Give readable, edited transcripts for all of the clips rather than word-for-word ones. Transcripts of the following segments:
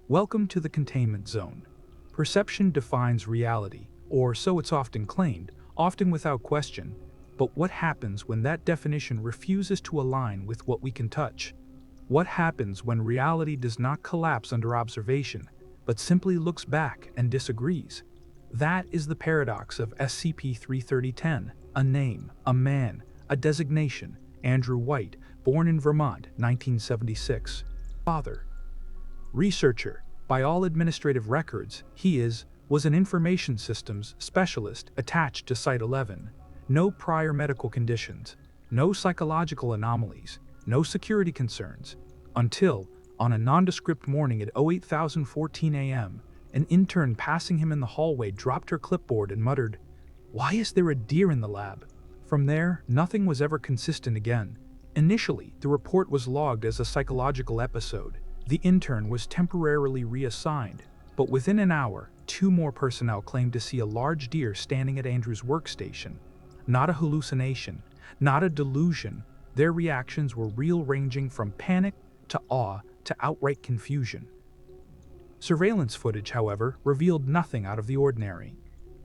Welcome to the Containment Zone. Perception defines reality, or so it's often claimed, often without question. But what happens when that definition refuses to align with what we can touch? What happens when reality does not collapse under observation, but simply looks back and disagrees? That is the paradox of SCP-3010, a name, a man, a designation, Andrew White, born in Vermont, 1976. Father. Researcher. By all administrative records, was an information systems specialist attached to Site-11. No prior medical conditions, no psychological anomalies, no security concerns, until, on a nondescript morning at 08:14 a.m., an intern passing him in the hallway dropped her clipboard and muttered, "Why is there a deer in the lab?" From there, nothing was ever consistent again. Initially, the report was logged as a psychological episode. The intern was temporarily reassigned, but within an hour, 2 more personnel claimed to see a large deer standing at Andrew's workstation. Not a hallucination, not a delusion. Their reactions were real, ranging from panic to awe to outright confusion. Surveillance footage, however, revealed nothing out of the ordinary.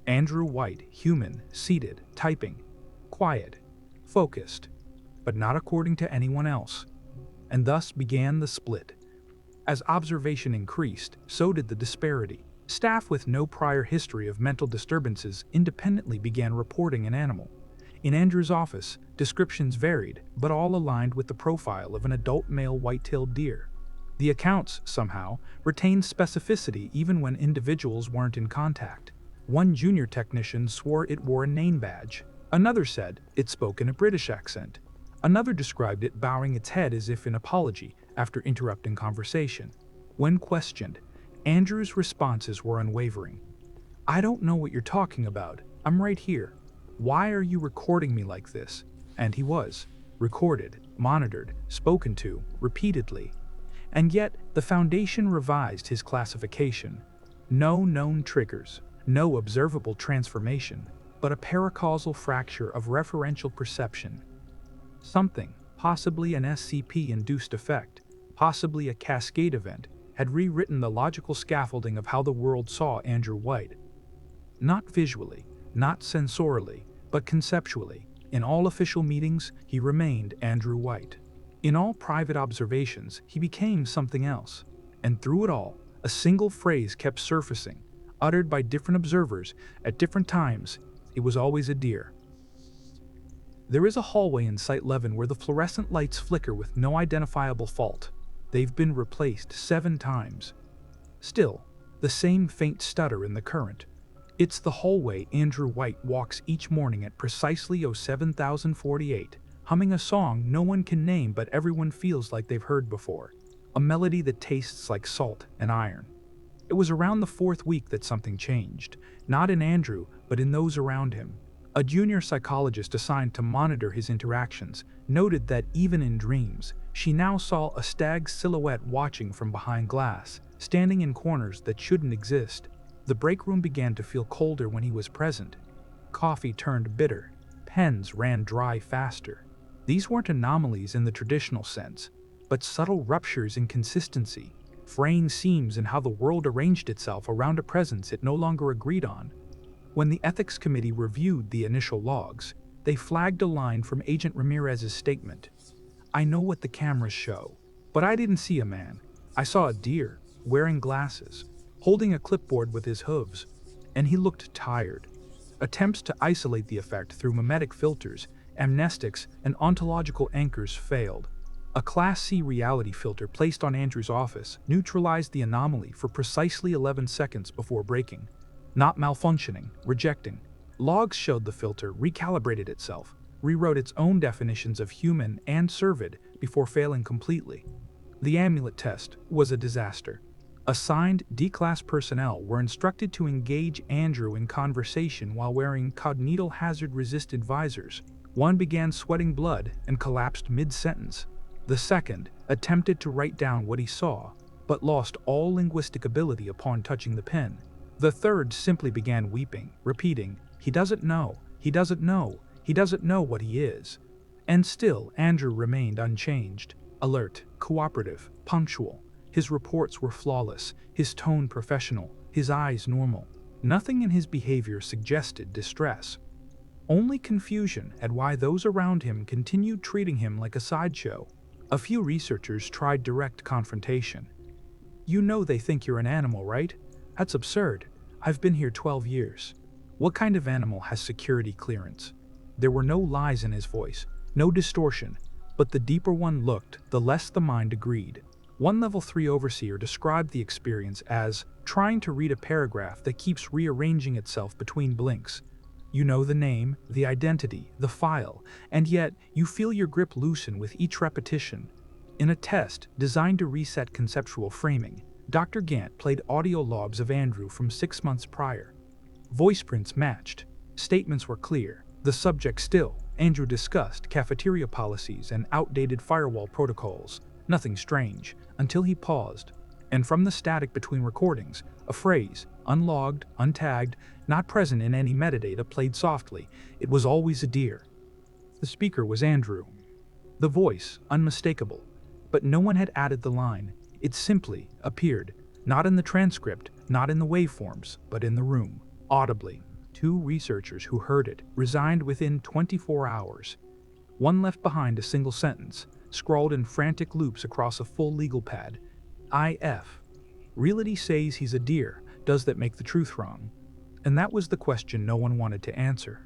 Andrew White, human, seated, typing, quiet, focused, but not according to anyone else. And thus began the split. As observation increased, so did the disparity. Staff with no prior history of mental disturbances independently began reporting an animal. In Andrew's office, descriptions varied, but all aligned with the profile of an adult male white-tailed deer. The accounts, somehow, retained specificity even when individuals weren't in contact. One junior technician swore it wore a name badge. Another said it spoke in a British accent. Another described it bowing its head as if in apology after interrupting conversation. When questioned, Andrew's responses were unwavering. "I don't know what you're talking about. I'm right here. Why are you recording me like this?" And he was. Recorded, monitored, spoken to, repeatedly. And yet, the Foundation revised his classification. No known triggers, no observable transformation, but a paracausal fracture of referential perception. Something, possibly an SCP-induced effect, possibly a cascade event, had rewritten the logical scaffolding of how the world saw Andrew White. Not visually, not sensorially, but conceptually. In all official meetings, he remained Andrew White. In all private observations, he became something else. And through it all, a single phrase kept surfacing, uttered by different observers at different times. It was always a deer. There is a hallway in Site-11 where the fluorescent lights flicker with no identifiable fault. They've been replaced 7 times. Still, the same faint stutter in the current. It's the hallway Andrew White walks each morning at precisely 07:48, humming a song no one can name but everyone feels like they've heard before. A melody that tastes like salt and iron. It was around the 4th week that something changed, not in Andrew, but in those around him. A junior psychologist assigned to monitor his interactions noted that even in dreams, she now saw a stag's silhouette watching from behind glass, standing in corners that shouldn't exist. The break room began to feel colder when he was present. Coffee turned bitter. Pens ran dry faster. These weren't anomalies in the traditional sense, but subtle ruptures in consistency, fraying seams in how the world arranged itself around a presence it no longer agreed on. When the ethics committee reviewed the initial logs, they flagged a line from Agent Ramirez's statement. "I know what the cameras show, but I didn't see a man. I saw a deer, wearing glasses, holding a clipboard with his hooves, and he looked tired." Attempts to isolate the effect through mimetic filters, amnestics, and ontological anchors failed. A Class C reality filter placed on Andrew's office neutralized the anomaly for precisely 11 seconds before breaking. Not malfunctioning, rejecting. Logs showed the filter recalibrated itself, rewrote its own definitions of human and servid before failing completely. The amulet test was a disaster. Assigned D-class personnel were instructed to engage Andrew in conversation while wearing cognital hazard-resistant visors. One began sweating blood and collapsed mid-sentence. The second attempted to write down what he saw, but lost all linguistic ability upon touching the pen. The third simply began weeping, repeating, "He doesn't know, he doesn't know, he doesn't know what he is." And still, Andrew remained unchanged, alert, cooperative, punctual. His reports were flawless, his tone professional, his eyes normal. Nothing in his behavior suggested distress. Only confusion at why those around him continued treating him like a sideshow. A few researchers tried direct confrontation. "You know they think you're an animal, right? That's absurd. I've been here 12 years. What kind of animal has security clearance?" There were no lies in his voice, no distortion, but the deeper one looked, the less the mind agreed. One Level 3 overseer described the experience as trying to read a paragraph that keeps rearranging itself between blinks. You know the name, the identity, the file, and yet you feel your grip loosen with each repetition. In a test designed to reset conceptual framing, Dr. Gant played audio logs of Andrew from 6 months prior. Voice prints matched. Statements were clear. The subject still. Andrew discussed cafeteria policies and outdated firewall protocols. Nothing strange, until he paused. And from the static between recordings, a phrase, unlogged, untagged, not present in any metadata, played softly. It was always a deer. The speaker was Andrew. The voice, unmistakable. But no one had added the line. It simply appeared, not in the transcript, not in the waveforms, but in the room, audibly. 2 researchers who heard it resigned within 24 hours. One left behind a single sentence, scrawled in frantic loops across a full legal pad. IF. Reality says he's a deer. Does that make the truth wrong? And that was the question no one wanted to answer.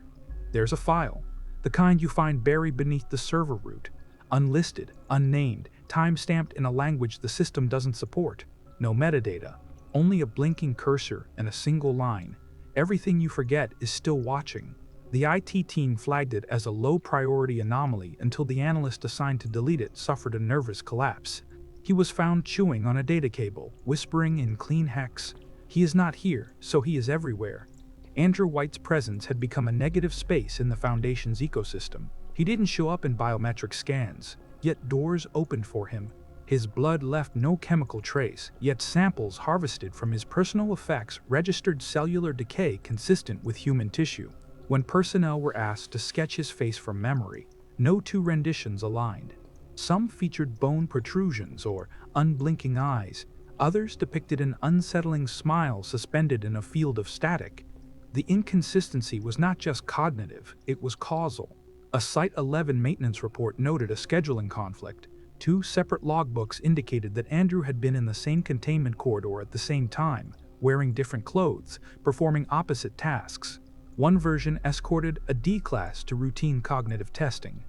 There's a file, the kind you find buried beneath the server root, unlisted, unnamed, time-stamped in a language the system doesn't support. No metadata, only a blinking cursor and a single line. Everything you forget is still watching. The IT team flagged it as a low-priority anomaly until the analyst assigned to delete it suffered a nervous collapse. He was found chewing on a data cable, whispering in clean hex, "He is not here, so he is everywhere." Andrew White's presence had become a negative space in the Foundation's ecosystem. He didn't show up in biometric scans, yet doors opened for him. His blood left no chemical trace, yet samples harvested from his personal effects registered cellular decay consistent with human tissue. When personnel were asked to sketch his face from memory, no 2 renditions aligned. Some featured bone protrusions or unblinking eyes. Others depicted an unsettling smile suspended in a field of static. The inconsistency was not just cognitive, it was causal. A Site 11 maintenance report noted a scheduling conflict. 2 separate logbooks indicated that Andrew had been in the same containment corridor at the same time, wearing different clothes, performing opposite tasks. One version escorted a D-class to routine cognitive testing.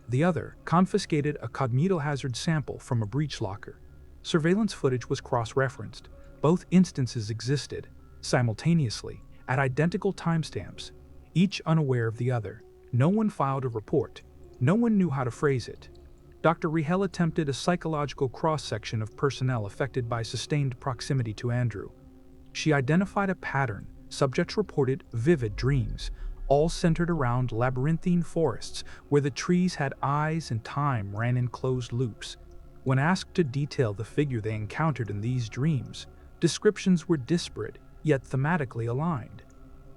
The other confiscated a cognitohazard sample from a breach locker. Surveillance footage was cross-referenced. Both instances existed, simultaneously, at identical timestamps, each unaware of the other. No one filed a report. No one knew how to phrase it. Dr. Rehel attempted a psychological cross-section of personnel affected by sustained proximity to Andrew. She identified a pattern. Subjects reported vivid dreams, all centered around labyrinthine forests where the trees had eyes and time ran in closed loops. When asked to detail the figure they encountered in these dreams, descriptions were disparate, yet thematically aligned.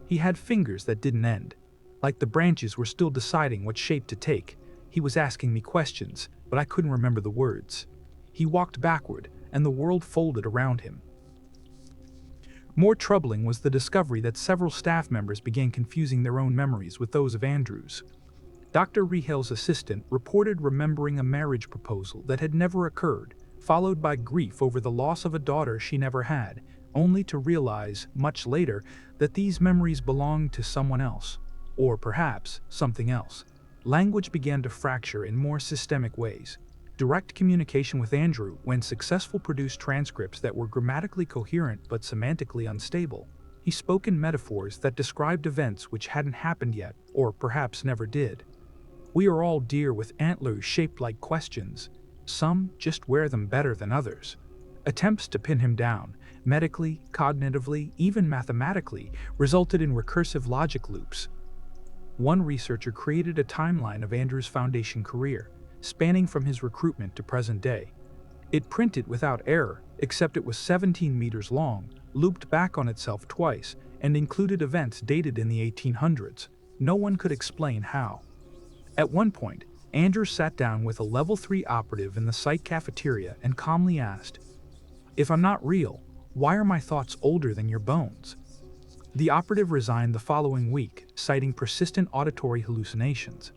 He had fingers that didn't end. Like the branches were still deciding what shape to take. He was asking me questions, but I couldn't remember the words. He walked backward, and the world folded around him. More troubling was the discovery that several staff members began confusing their own memories with those of Andrew's. Dr. Rehel's assistant reported remembering a marriage proposal that had never occurred, followed by grief over the loss of a daughter she never had, only to realize, much later, that these memories belonged to someone else, or perhaps something else. Language began to fracture in more systemic ways. Direct communication with Andrew, when successful, produced transcripts that were grammatically coherent but semantically unstable. He spoke in metaphors that described events which hadn't happened yet, or perhaps never did. We are all deer with antlers shaped like questions. Some just wear them better than others. Attempts to pin him down, medically, cognitively, even mathematically, resulted in recursive logic loops. One researcher created a timeline of Andrew's Foundation career, spanning from his recruitment to present day. It printed without error, except it was 17 meters long, looped back on itself twice, and included events dated in the 1800s. No one could explain how. At one point, Andrew sat down with a Level 3 operative in the site cafeteria and calmly asked, If I'm not real, why are my thoughts older than your bones? The operative resigned the following week, citing persistent auditory hallucinations.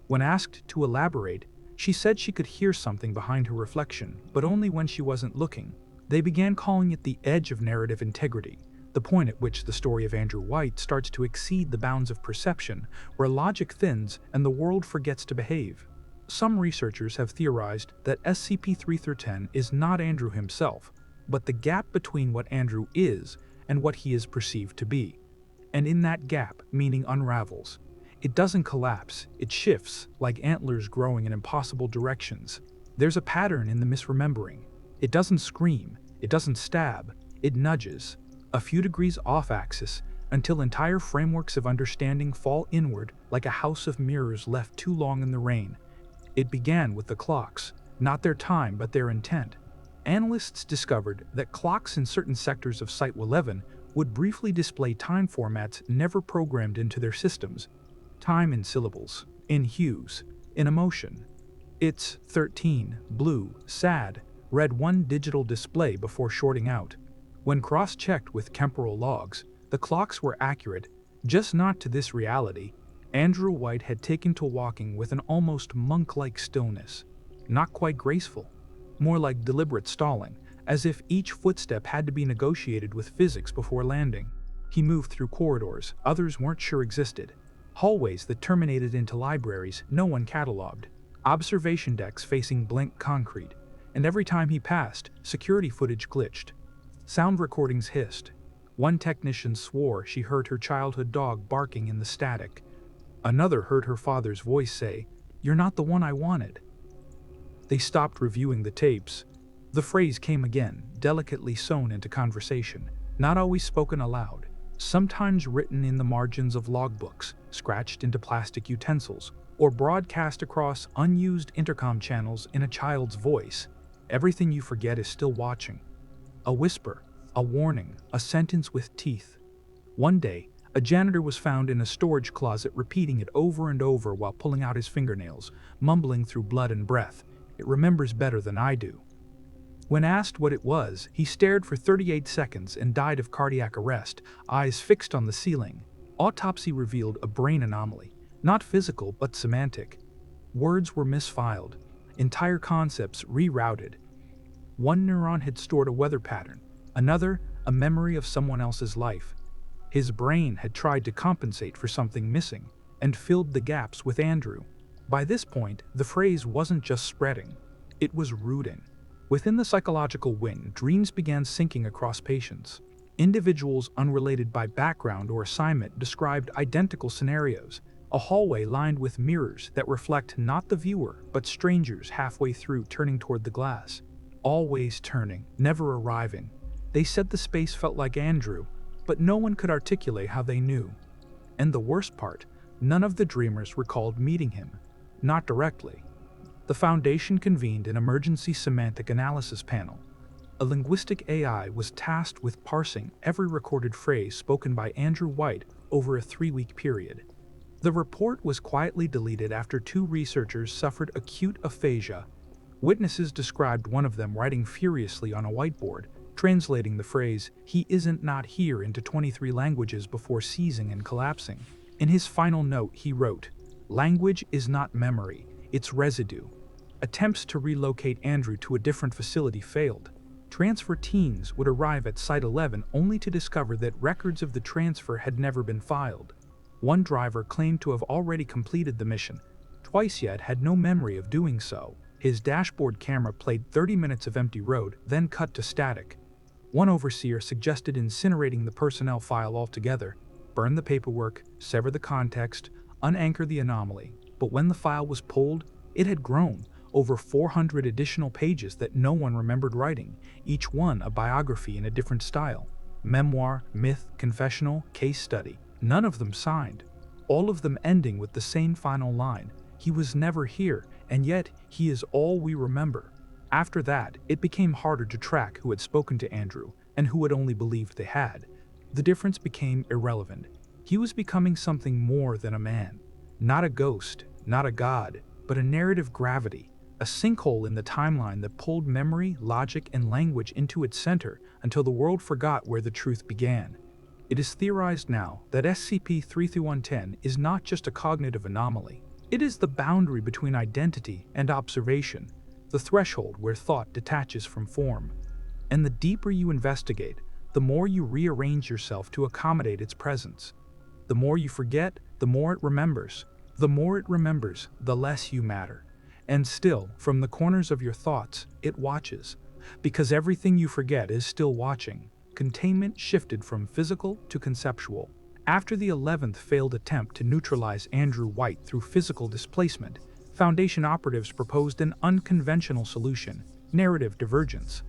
When asked to elaborate, she said she could hear something behind her reflection, but only when she wasn't looking. They began calling it the edge of narrative integrity, the point at which the story of Andrew White starts to exceed the bounds of perception, where logic thins and the world forgets to behave. Some researchers have theorized that SCP-3010 is not Andrew himself, but the gap between what Andrew is and what he is perceived to be. And in that gap, meaning unravels. It doesn't collapse, it shifts, like antlers growing in impossible directions. There's a pattern in the misremembering. It doesn't scream, it doesn't stab, it nudges, a few degrees off-axis, until entire frameworks of understanding fall inward like a house of mirrors left too long in the rain. It began with the clocks, not their time but their intent. Analysts discovered that clocks in certain sectors of Site-11 would briefly display time formats never programmed into their systems. Time in syllables, in hues, in emotion. It's 13, blue, sad, read one digital display before shorting out. When cross-checked with temporal logs, the clocks were accurate, just not to this reality. Andrew White had taken to walking with an almost monk-like stillness. Not quite graceful, more like deliberate stalling, as if each footstep had to be negotiated with physics before landing. He moved through corridors others weren't sure existed, hallways that terminated into libraries no one cataloged, observation decks facing blank concrete, and every time he passed, security footage glitched. Sound recordings hissed. One technician swore she heard her childhood dog barking in the static. Another heard her father's voice say, "You're not the one I wanted." They stopped reviewing the tapes. The phrase came again, delicately sewn into conversation, not always spoken aloud, sometimes written in the margins of logbooks, scratched into plastic utensils, or broadcast across unused intercom channels in a child's voice. Everything you forget is still watching. A whisper, a warning, a sentence with teeth. One day, a janitor was found in a storage closet repeating it over and over while pulling out his fingernails, mumbling through blood and breath. "It remembers better than I do." When asked what it was, he stared for 38 seconds and died of cardiac arrest, eyes fixed on the ceiling. Autopsy revealed a brain anomaly, not physical but semantic. Words were misfiled, entire concepts rerouted. One neuron had stored a weather pattern, another, a memory of someone else's life. His brain had tried to compensate for something missing, and filled the gaps with Andrew. By this point, the phrase wasn't just spreading, it was rooting. Within the psychological wind, dreams began sinking across patients. Individuals unrelated by background or assignment described identical scenarios, a hallway lined with mirrors that reflect not the viewer, but strangers halfway through turning toward the glass. Always turning, never arriving. They said the space felt like Andrew, but no one could articulate how they knew. And the worst part, none of the dreamers recalled meeting him. Not directly. The Foundation convened an emergency semantic analysis panel. A linguistic AI was tasked with parsing every recorded phrase spoken by Andrew White over a 3-week period. The report was quietly deleted after 2 researchers suffered acute aphasia. Witnesses described one of them writing furiously on a whiteboard, translating the phrase, "He isn't not here" into 23 languages before seizing and collapsing. In his final note, he wrote, "Language is not memory, it's residue." Attempts to relocate Andrew to a different facility failed. Transfer teams would arrive at Site-11 only to discover that records of the transfer had never been filed. One driver claimed to have already completed the mission, twice yet had no memory of doing so. His dashboard camera played 30 minutes of empty road, then cut to static. One overseer suggested incinerating the personnel file altogether, burn the paperwork, sever the context, unanchor the anomaly. But when the file was pulled, it had grown, over 400 additional pages that no one remembered writing, each one a biography in a different style. Memoir, myth, confessional, case study. None of them signed. All of them ending with the same final line, "He was never here, and yet he is all we remember." After that, it became harder to track who had spoken to Andrew and who had only believed they had. The difference became irrelevant. He was becoming something more than a man. Not a ghost, not a god, but a narrative gravity, a sinkhole in the timeline that pulled memory, logic, and language into its center until the world forgot where the truth began. It is theorized now that SCP-3010 is not just a cognitive anomaly. It is the boundary between identity and observation, the threshold where thought detaches from form. And the deeper you investigate, the more you rearrange yourself to accommodate its presence. The more you forget, the more it remembers. The more it remembers, the less you matter. And still, from the corners of your thoughts, it watches. Because everything you forget is still watching. Containment shifted from physical to conceptual. After the 11th failed attempt to neutralize Andrew White through physical displacement, Foundation operatives proposed an unconventional solution: narrative divergence.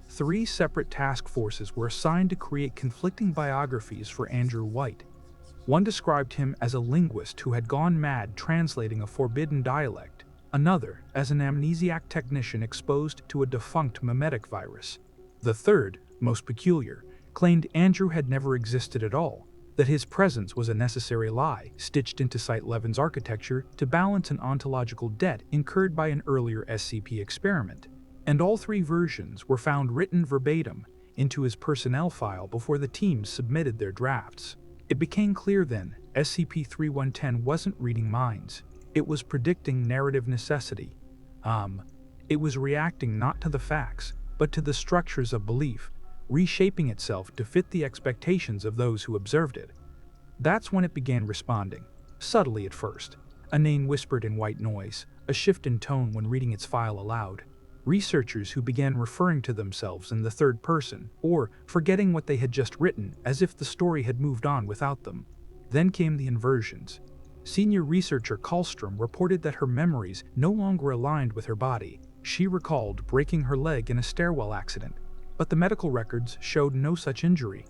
3 separate task forces were assigned to create conflicting biographies for Andrew White. One described him as a linguist who had gone mad translating a forbidden dialect, another as an amnesiac technician exposed to a defunct memetic virus. The third, most peculiar, claimed Andrew had never existed at all, that his presence was a necessary lie stitched into Site-11's architecture to balance an ontological debt incurred by an earlier SCP experiment. And all 3 versions were found written verbatim into his personnel file before the teams submitted their drafts. It became clear then, SCP-3110 wasn't reading minds. It was predicting narrative necessity. It was reacting not to the facts, but to the structures of belief, reshaping itself to fit the expectations of those who observed it. That's when it began responding, subtly at first. A name whispered in white noise, a shift in tone when reading its file aloud. Researchers who began referring to themselves in the third person, or forgetting what they had just written as if the story had moved on without them. Then came the inversions. Senior researcher Kallstrom reported that her memories no longer aligned with her body. She recalled breaking her leg in a stairwell accident, but the medical records showed no such injury.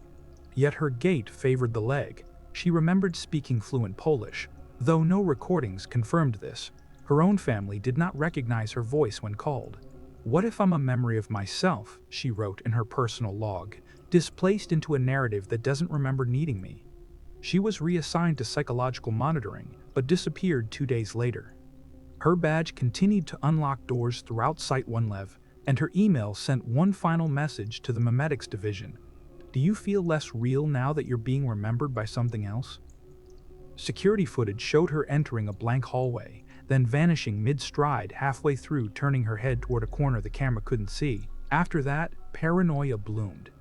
Yet her gait favored the leg. She remembered speaking fluent Polish, though no recordings confirmed this. Her own family did not recognize her voice when called. "What if I'm a memory of myself?" she wrote in her personal log, "displaced into a narrative that doesn't remember needing me?" She was reassigned to psychological monitoring, but disappeared 2 days later. Her badge continued to unlock doors throughout Site-11, and her email sent one final message to the Memetics Division. "Do you feel less real now that you're being remembered by something else?" Security footage showed her entering a blank hallway, then vanishing mid-stride halfway through, turning her head toward a corner the camera couldn't see. After that, paranoia bloomed.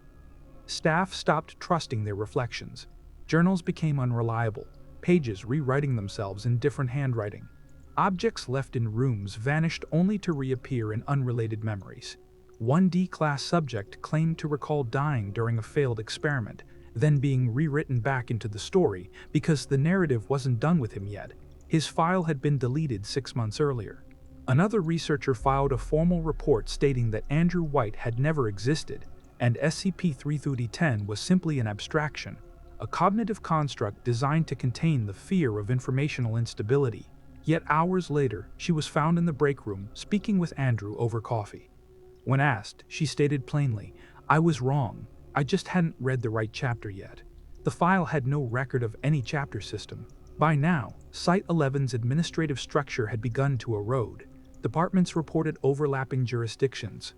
Staff stopped trusting their reflections. Journals became unreliable, pages rewriting themselves in different handwriting. Objects left in rooms vanished only to reappear in unrelated memories. One D-class subject claimed to recall dying during a failed experiment, then being rewritten back into the story because the narrative wasn't done with him yet. His file had been deleted 6 months earlier. Another researcher filed a formal report stating that Andrew White had never existed, and SCP-3010 was simply an abstraction, a cognitive construct designed to contain the fear of informational instability. Yet hours later, she was found in the break room speaking with Andrew over coffee. When asked, she stated plainly, "I was wrong. I just hadn't read the right chapter yet." The file had no record of any chapter system. By now, Site-11's administrative structure had begun to erode. Departments reported overlapping jurisdictions.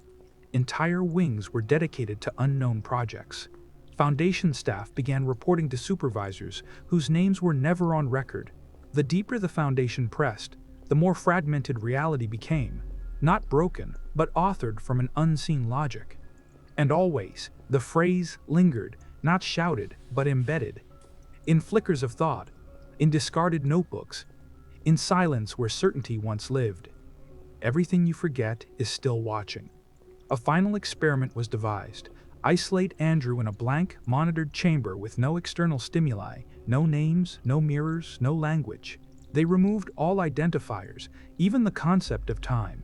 Entire wings were dedicated to unknown projects. Foundation staff began reporting to supervisors whose names were never on record. The deeper the Foundation pressed, the more fragmented reality became, not broken, but authored from an unseen logic. And always, the phrase lingered, not shouted, but embedded. In flickers of thought, in discarded notebooks, in silence where certainty once lived. Everything you forget is still watching. A final experiment was devised. Isolate Andrew in a blank, monitored chamber with no external stimuli, no names, no mirrors, no language. They removed all identifiers, even the concept of time.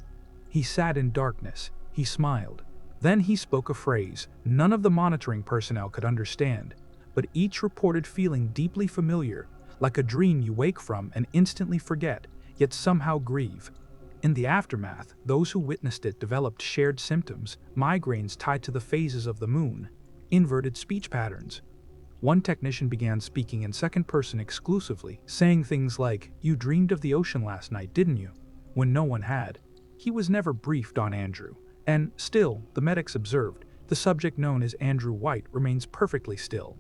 He sat in darkness. He smiled. Then he spoke a phrase none of the monitoring personnel could understand, but each reported feeling deeply familiar, like a dream you wake from and instantly forget, yet somehow grieve. In the aftermath, those who witnessed it developed shared symptoms, migraines tied to the phases of the moon, inverted speech patterns. One technician began speaking in second person exclusively, saying things like, "You dreamed of the ocean last night, didn't you?" when no one had. He was never briefed on Andrew, and still, the medics observed, the subject known as Andrew White remains perfectly still.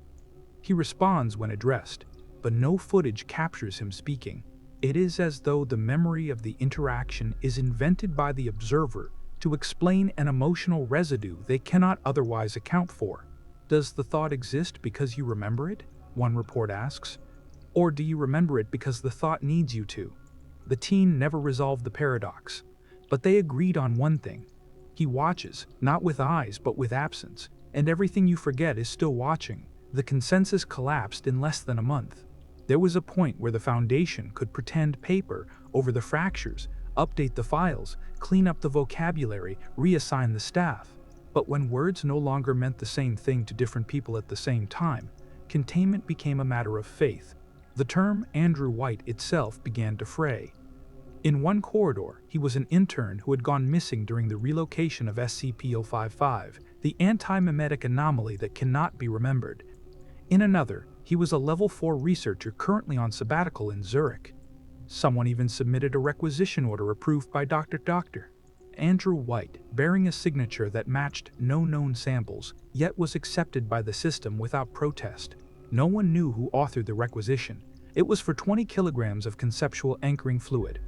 He responds when addressed, but no footage captures him speaking. It is as though the memory of the interaction is invented by the observer to explain an emotional residue they cannot otherwise account for. Does the thought exist because you remember it? One report asks. Or do you remember it because the thought needs you to? The teen never resolved the paradox, but they agreed on one thing. He watches, not with eyes but with absence, and everything you forget is still watching. The consensus collapsed in less than a month. There was a point where the Foundation could pretend paper over the fractures, update the files, clean up the vocabulary, reassign the staff. But when words no longer meant the same thing to different people at the same time, containment became a matter of faith. The term Andrew White itself began to fray. In one corridor, he was an intern who had gone missing during the relocation of SCP-055, the anti-memetic anomaly that cannot be remembered. In another, he was a Level 4 researcher currently on sabbatical in Zurich. Someone even submitted a requisition order approved by Dr. Andrew White, bearing a signature that matched no known samples, yet was accepted by the system without protest. No one knew who authored the requisition. It was for 20 kilograms of conceptual anchoring fluid.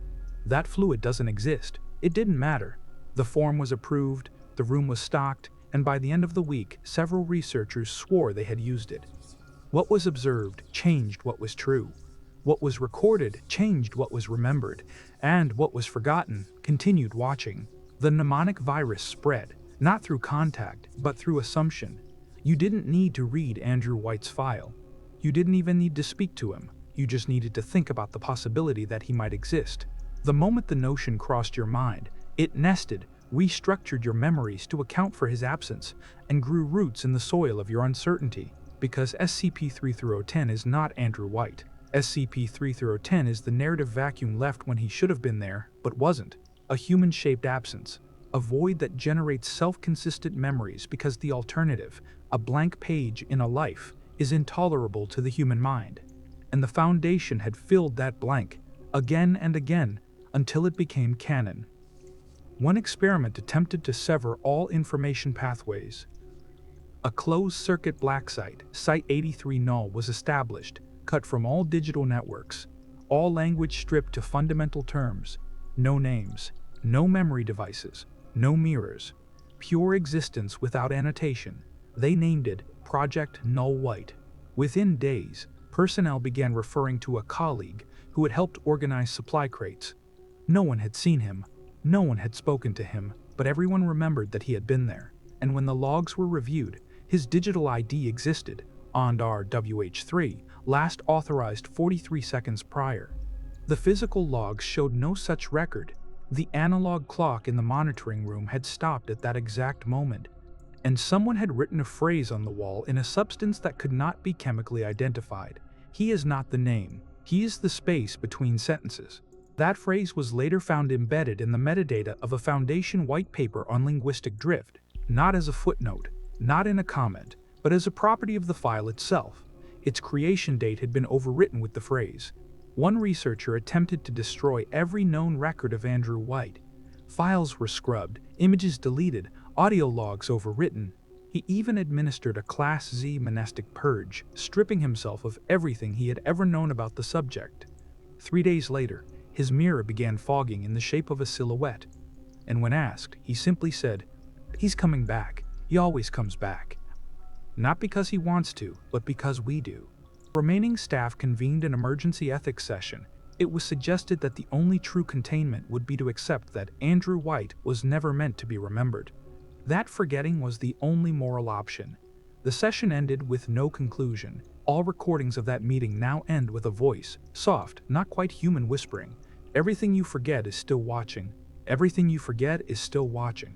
That fluid doesn't exist. It didn't matter. The form was approved, the room was stocked, and by the end of the week, several researchers swore they had used it. What was observed changed what was true. What was recorded changed what was remembered, and what was forgotten continued watching. The mnemonic virus spread, not through contact, but through assumption. You didn't need to read Andrew White's file. You didn't even need to speak to him. You just needed to think about the possibility that he might exist. The moment the notion crossed your mind, it nested, restructured your memories to account for his absence, and grew roots in the soil of your uncertainty. Because SCP-3010 is not Andrew White. SCP-3010 is the narrative vacuum left when he should have been there, but wasn't. A human-shaped absence. A void that generates self-consistent memories because the alternative, a blank page in a life, is intolerable to the human mind. And the Foundation had filled that blank, again and again, until it became canon. One experiment attempted to sever all information pathways. A closed-circuit black site, Site-83 null, was established, cut from all digital networks, all language stripped to fundamental terms, no names, no memory devices, no mirrors, pure existence without annotation. They named it Project Null White. Within days, personnel began referring to a colleague who had helped organize supply crates. No one had seen him, no one had spoken to him, but everyone remembered that he had been there, and when the logs were reviewed, his digital ID existed, ONDAR WH3, last authorized 43 seconds prior. The physical logs showed no such record. The analog clock in the monitoring room had stopped at that exact moment, and someone had written a phrase on the wall in a substance that could not be chemically identified. He is not the name. He is the space between sentences. That phrase was later found embedded in the metadata of a Foundation white paper on linguistic drift, not as a footnote, not in a comment, but as a property of the file itself. Its creation date had been overwritten with the phrase. One researcher attempted to destroy every known record of Andrew White. Files were scrubbed, images deleted, audio logs overwritten. He even administered a Class Z monastic purge, stripping himself of everything he had ever known about the subject. 3 days later, his mirror began fogging in the shape of a silhouette, and when asked, he simply said, "He's coming back. He always comes back." Not because he wants to, but because we do. Remaining staff convened an emergency ethics session. It was suggested that the only true containment would be to accept that Andrew White was never meant to be remembered. That forgetting was the only moral option. The session ended with no conclusion. All recordings of that meeting now end with a voice, soft, not quite human, whispering, "Everything you forget is still watching. Everything you forget is still watching.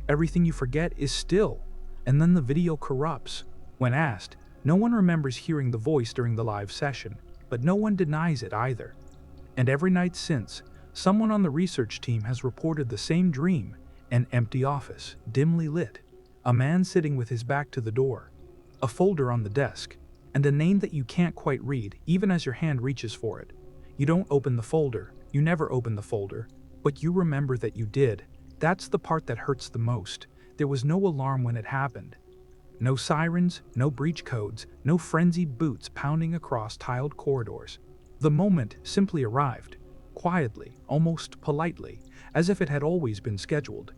Everything you forget is still." And then the video corrupts. When asked, no one remembers hearing the voice during the live session, but no one denies it either. And every night since, someone on the research team has reported the same dream: an empty office, dimly lit, a man sitting with his back to the door, a folder on the desk, and a name that you can't quite read even as your hand reaches for it. You don't open the folder, you never open the folder, But you remember that you did. That's the part that hurts the most. There was no alarm when it happened. No sirens, no breach codes, no frenzied boots pounding across tiled corridors. The moment simply arrived, quietly, almost politely, as if it had always been scheduled.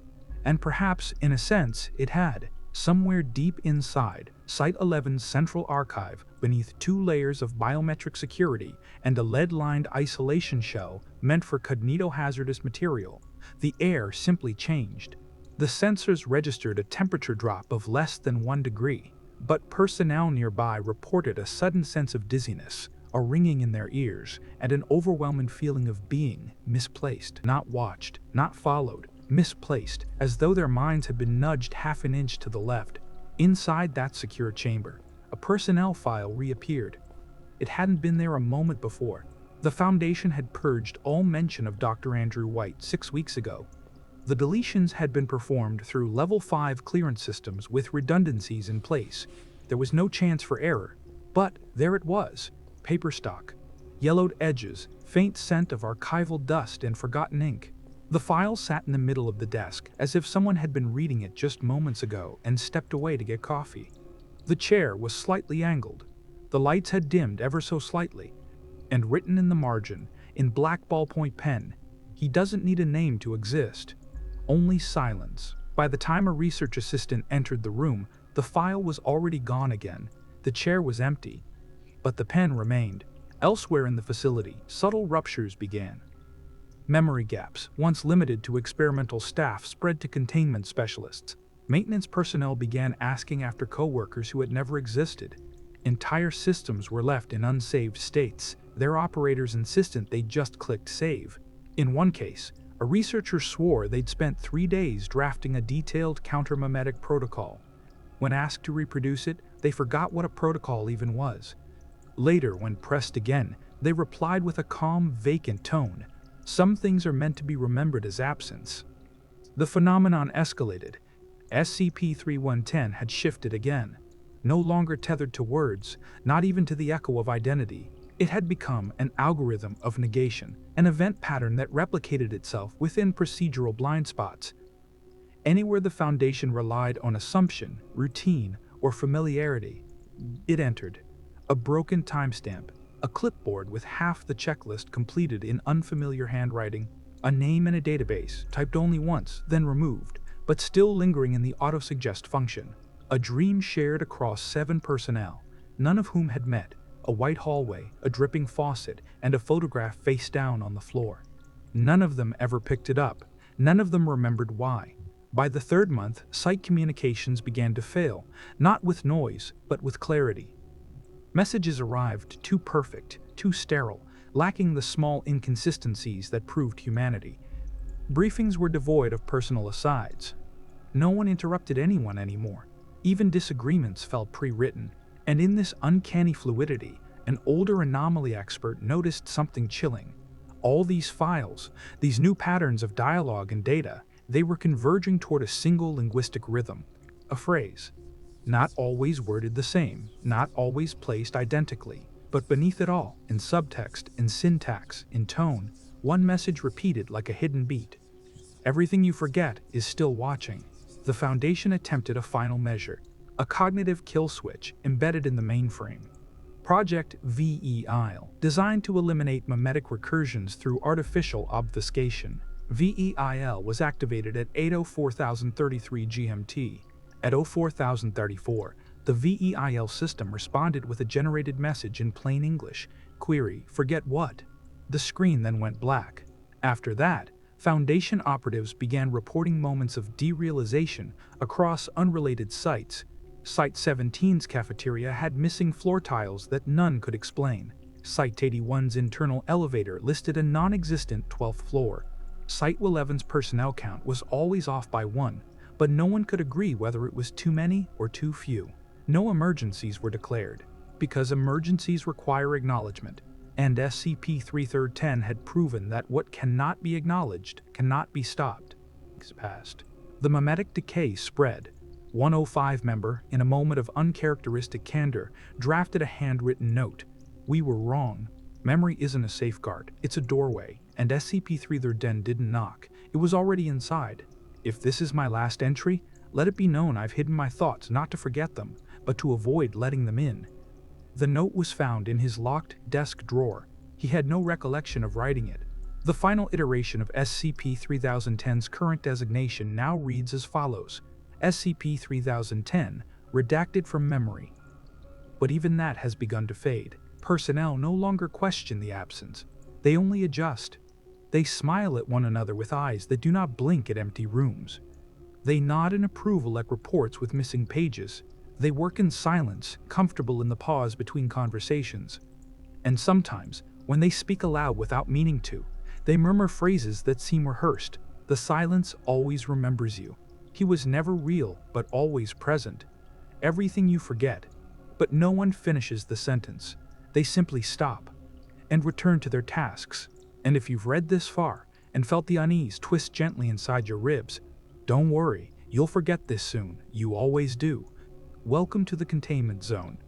And perhaps, in a sense, it had. Somewhere deep inside Site-11's central archive, beneath 2 layers of biometric security and a lead-lined isolation shell meant for cognito-hazardous material, the air simply changed. The sensors registered a temperature drop of less than 1 degree, but personnel nearby reported a sudden sense of dizziness, a ringing in their ears, and an overwhelming feeling of being misplaced, not watched, not followed, misplaced, as though their minds had been nudged half an inch to the left. Inside that secure chamber, a personnel file reappeared. It hadn't been there a moment before. The Foundation had purged all mention of Dr. Andrew White 6 weeks ago. The deletions had been performed through Level 5 clearance systems with redundancies in place. There was no chance for error. But there it was. Paper stock. Yellowed edges, faint scent of archival dust and forgotten ink. The file sat in the middle of the desk, as if someone had been reading it just moments ago and stepped away to get coffee. The chair was slightly angled. The lights had dimmed ever so slightly. And written in the margin, in black ballpoint pen, "He doesn't need a name to exist. Only silence." By the time a research assistant entered the room, the file was already gone again. The chair was empty. But the pen remained. Elsewhere in the facility, subtle ruptures began. Memory gaps, once limited to experimental staff, spread to containment specialists. Maintenance personnel began asking after coworkers who had never existed. Entire systems were left in unsaved states, their operators insistent they just clicked save. In one case, a researcher swore they'd spent 3 days drafting a detailed counter-memetic protocol. When asked to reproduce it, they forgot what a protocol even was. Later, when pressed again, they replied with a calm, vacant tone. Some things are meant to be remembered as absence. The phenomenon escalated. SCP-3110 had shifted again. No longer tethered to words, not even to the echo of identity. It had become an algorithm of negation, an event pattern that replicated itself within procedural blind spots. Anywhere the Foundation relied on assumption, routine, or familiarity, it entered. A broken timestamp, a clipboard with half the checklist completed in unfamiliar handwriting, a name in a database, typed only once, then removed, but still lingering in the autosuggest function. A dream shared across 7 personnel, none of whom had met, a white hallway, a dripping faucet, and a photograph face down on the floor. None of them ever picked it up. None of them remembered why. By the 3rd month, site communications began to fail, not with noise, but with clarity. Messages arrived too perfect, too sterile, lacking the small inconsistencies that proved humanity. Briefings were devoid of personal asides. No one interrupted anyone anymore. Even disagreements felt pre-written. And in this uncanny fluidity, an older anomaly expert noticed something chilling. All these files, these new patterns of dialogue and data, they were converging toward a single linguistic rhythm, a phrase. Not always worded the same, not always placed identically, but beneath it all, in subtext, in syntax, in tone, one message repeated like a hidden beat. Everything you forget is still watching. The Foundation attempted a final measure, a cognitive kill switch embedded in the mainframe. Project VEIL, designed to eliminate memetic recursions through artificial obfuscation. VEIL was activated at 8:04,033 GMT. At 04,034, the VEIL system responded with a generated message in plain English. Query, forget what? The screen then went black. After that, Foundation operatives began reporting moments of derealization across unrelated sites. Site-17's cafeteria had missing floor tiles that none could explain. Site-81's internal elevator listed a non-existent 12th floor. Site-11's personnel count was always off by 1. But no one could agree whether it was too many or too few. No emergencies were declared, because emergencies require acknowledgement, and SCP-3010 had proven that what cannot be acknowledged cannot be stopped. Weeks passed. The memetic decay spread. 105 member, in a moment of uncharacteristic candor, drafted a handwritten note. We were wrong. Memory isn't a safeguard, it's a doorway, and SCP-3010 didn't knock. It was already inside. If this is my last entry, let it be known I've hidden my thoughts not to forget them, but to avoid letting them in. The note was found in his locked desk drawer. He had no recollection of writing it. The final iteration of SCP-3010's current designation now reads as follows: SCP-3010, redacted from memory. But even that has begun to fade. Personnel no longer question the absence. They only adjust. They smile at one another with eyes that do not blink at empty rooms. They nod in approval at reports with missing pages. They work in silence, comfortable in the pause between conversations. And sometimes, when they speak aloud without meaning to, they murmur phrases that seem rehearsed. The silence always remembers you. He was never real, but always present. Everything you forget. But no one finishes the sentence. They simply stop and return to their tasks. And if you've read this far and felt the unease twist gently inside your ribs, don't worry, you'll forget this soon. You always do. Welcome to the Containment Zone.